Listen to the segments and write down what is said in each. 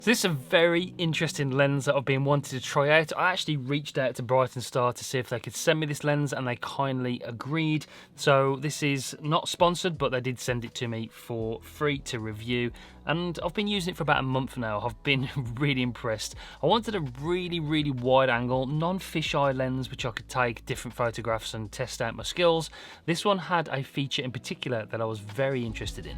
So this is a very interesting lens that I've been wanting to try out. I actually reached out to Brightin Star to see if they could send me this lens, and they kindly agreed. So this is not sponsored, but they did send it to me for free to review. And I've been using it for about a month now. I've been really impressed. I wanted a really wide angle, non-fisheye lens, which I could take different photographs and test out my skills. This one had a feature in particular that I was very interested in.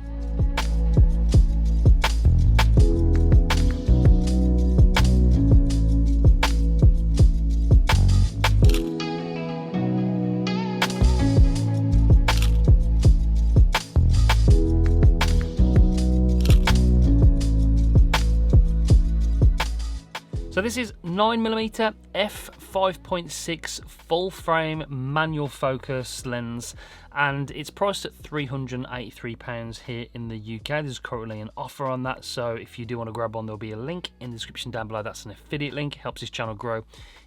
So this is 9mm f5.6 full frame manual focus lens, and it's priced at £383 here in the UK. There's currently an offer on that, so if you do want to grab one, there'll be a link in the description down below. That's an affiliate link, helps this channel grow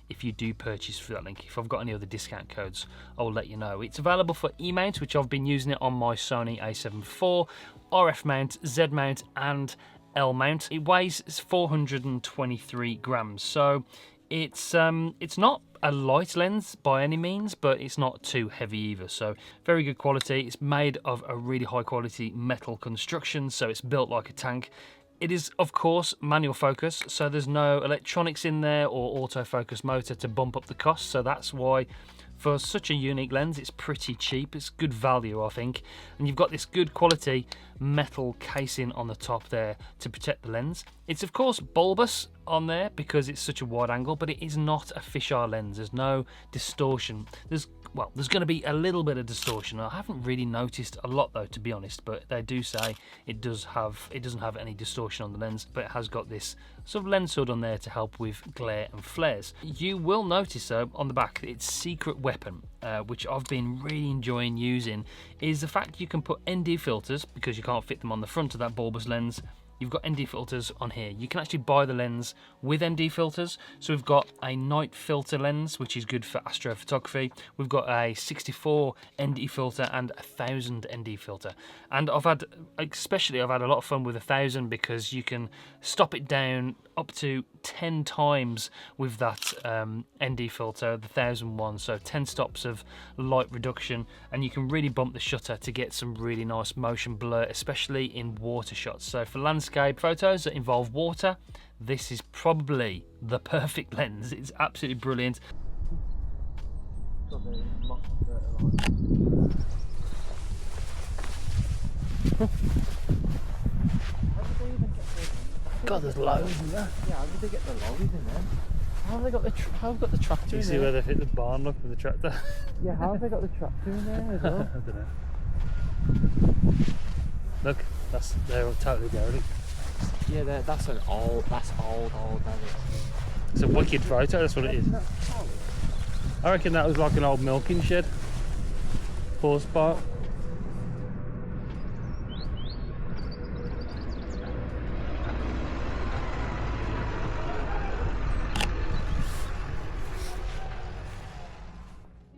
if you do purchase through that link. If I've got any other discount codes, I will let you know. It's available for E-mount, which I've been using it on my Sony a7 IV, RF mount, Z mount and L mount. It weighs 423 grams, so it's not a light lens by any means, but it's not too heavy either, so very good quality. It's made of a really high quality metal construction, so it's built like a tank. It is, of course, manual focus, so there's no electronics in there or autofocus motor to bump up the cost, so that's why for such a unique lens it's pretty cheap. It's good value, I think, and you've got this good quality metal casing on the top there to protect the lens. It's of course bulbous on there because it's such a wide angle, but it is not a fisheye lens. There's no distortion. There's going to be a little bit of distortion. I haven't really noticed a lot though, to be honest, but they do say it doesn't have any distortion on the lens, but it has got this sort of lens hood on there to help with glare and flares. You will notice though on the back its secret weapon, which I've been really enjoying using, is the fact you can put ND filters, because you can't fit them on the front of that bulbous lens. You've got ND filters on here. You can actually buy the lens with ND filters. So we've got a night filter lens, which is good for astrophotography. We've got a 64 ND filter and 1000 ND filter. And I've had a lot of fun with 1000 because you can stop it down up to 10 times with that ND filter, the 1001. So 10 stops of light reduction, and you can really bump the shutter to get some really nice motion blur, especially in water shots. So for landscape photos that involve water, this is probably the perfect lens. It's absolutely brilliant. God, there's loads in there. Yeah, how did they get the lorries in there? How have they got the tractor in there? You see where they've hit the barn, look, with the tractor? Yeah, how have they got the tractor in there as well? I don't know. Look, they're totally derelict. Yeah, that's old, that is. It's a wicked photo, that's what it is. I reckon that was like an old milking shed. Horse park.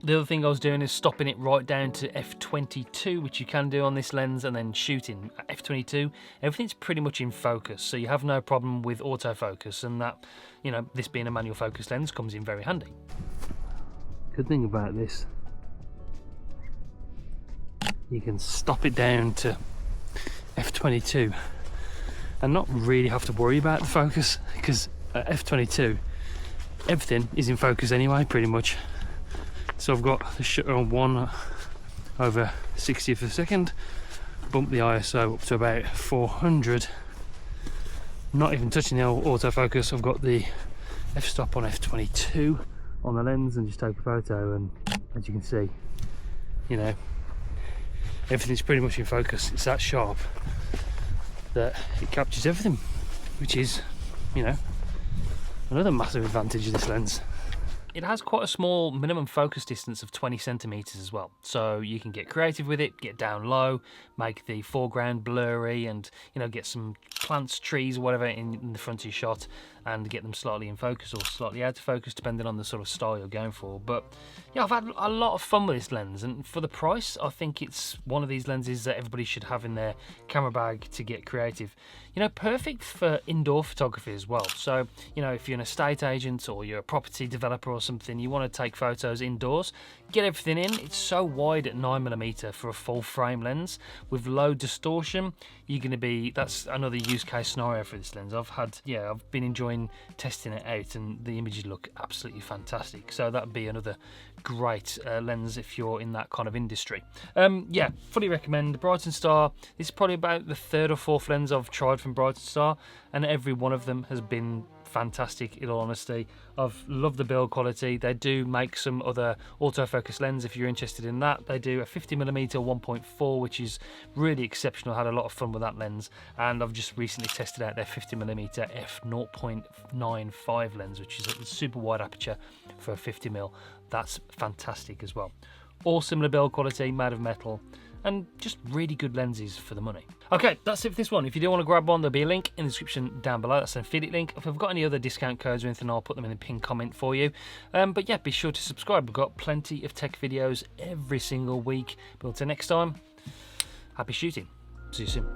The other thing I was doing is stopping it right down to f22, which you can do on this lens, and then shooting at f22. Everything's pretty much in focus, so you have no problem with autofocus, and that, you know, this being a manual focus lens comes in very handy. Good thing about this, you can stop it down to f22 and not really have to worry about the focus, because at f22 everything is in focus anyway, pretty much. So I've got the shutter on 1/60th of a second, bump the ISO up to about 400, not even touching the autofocus. I've got the f-stop on f22 on the lens and just take a photo, and as you can see, you know, everything's pretty much in focus. It's that sharp that it captures everything, which is, you know, another massive advantage of this lens. It has quite a small minimum focus distance of 20 centimeters as well, so you can get creative with it, get down low, make the foreground blurry, and, you know, get some plants, trees, whatever in the front of your shot, and get them slightly in focus or slightly out of focus, depending on the sort of style you're going for. But yeah, I've had a lot of fun with this lens, and for the price, I think it's one of these lenses that everybody should have in their camera bag to get creative. You know, perfect for indoor photography as well. So, you know, if you're an estate agent or you're a property developer or something, you want to take photos indoors, get everything in. It's so wide at 9mm for a full frame lens with low distortion. You're going to be, that's another use case scenario for this lens. I've been enjoying testing it out, and the images look absolutely fantastic. So that'd be another great lens if you're in that kind of industry. Yeah, fully recommend Brightin Star. This is probably about the third or fourth lens I've tried from Brightin Star, and every one of them has been fantastic, in all honesty. I've loved the build quality. They do make some other autofocus lens if you're interested in that. They do a 50mm 1.4, which is really exceptional. Had a lot of fun with that lens, and I've just recently tested out their 50mm f/0.95 lens, which is a super wide aperture for a 50mm. That's fantastic as well. All similar build quality, made of metal, and just really good lenses for the money. Okay, that's it for this one. If you do want to grab one, there'll be a link in the description down below. That's an affiliate link. If I've got any other discount codes or anything, I'll put them in the pinned comment for you. But yeah, be sure to subscribe. We've got plenty of tech videos every single week. But until next time, happy shooting. See you soon.